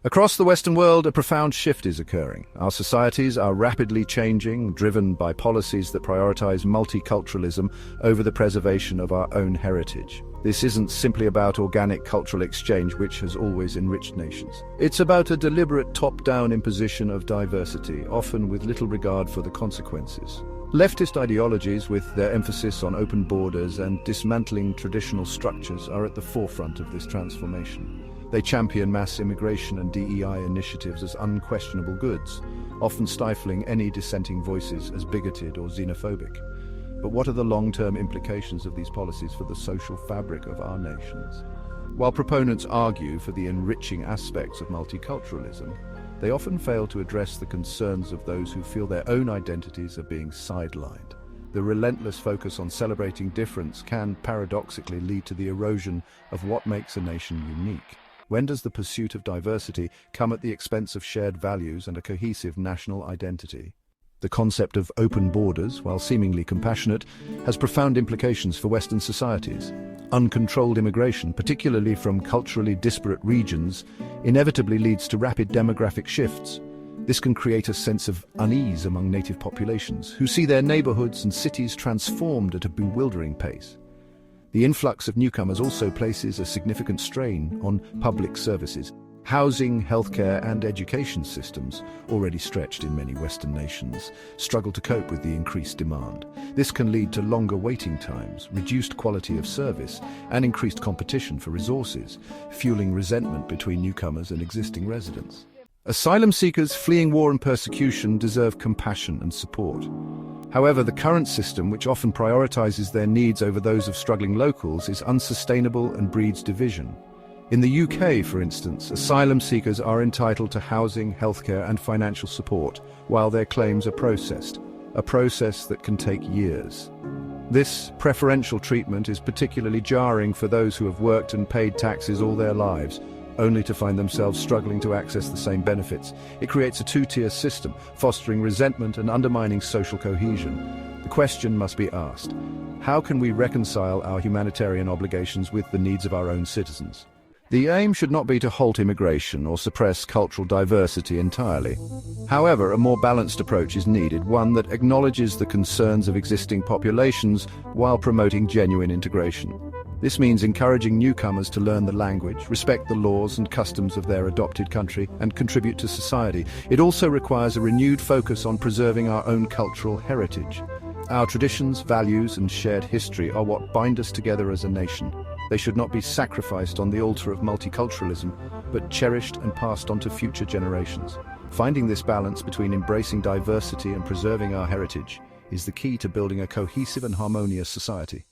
Across the Western world, a profound shift is occurring. Our societies are rapidly changing, driven by policies that prioritize multiculturalism over the preservation of our own heritage. This isn't simply about organic cultural exchange, which has always enriched nations. It's about a deliberate top-down imposition of diversity, often with little regard for the consequences. Leftist ideologies, with their emphasis on open borders and dismantling traditional structures, are at the forefront of this transformation. They champion mass immigration and DEI initiatives as unquestionable goods, often stifling any dissenting voices as bigoted or xenophobic. But what are the long-term implications of these policies for the social fabric of our nations? While proponents argue for the enriching aspects of multiculturalism, they often fail to address the concerns of those who feel their own identities are being sidelined. The relentless focus on celebrating difference can paradoxically lead to the erosion of what makes a nation unique. When does the pursuit of diversity come at the expense of shared values and a cohesive national identity? The concept of open borders, while seemingly compassionate, has profound implications for Western societies. Uncontrolled immigration, particularly from culturally disparate regions, inevitably leads to rapid demographic shifts. This can create a sense of unease among native populations, who see their neighborhoods and cities transformed at a bewildering pace. The influx of newcomers also places a significant strain on public services. Housing, healthcare, and education systems, already stretched in many Western nations, struggle to cope with the increased demand. This can lead to longer waiting times, reduced quality of service, and increased competition for resources, fueling resentment between newcomers and existing residents. Asylum seekers fleeing war and persecution deserve compassion and support. However, the current system, which often prioritizes their needs over those of struggling locals, is unsustainable and breeds division. In the UK, for instance, asylum seekers are entitled to housing, healthcare, and financial support while their claims are processed, a process that can take years. This preferential treatment is particularly jarring for those who have worked and paid taxes all their lives, only to find themselves struggling to access the same benefits. It creates a two-tier system, fostering resentment and undermining social cohesion. The question must be asked: how can we reconcile our humanitarian obligations with the needs of our own citizens? The aim should not be to halt immigration or suppress cultural diversity entirely. However, a more balanced approach is needed, one that acknowledges the concerns of existing populations while promoting genuine integration. This means encouraging newcomers to learn the language, respect the laws and customs of their adopted country, and contribute to society. It also requires a renewed focus on preserving our own cultural heritage. Our traditions, values, and shared history are what bind us together as a nation. They should not be sacrificed on the altar of multiculturalism, but cherished and passed on to future generations. Finding this balance between embracing diversity and preserving our heritage is the key to building a cohesive and harmonious society.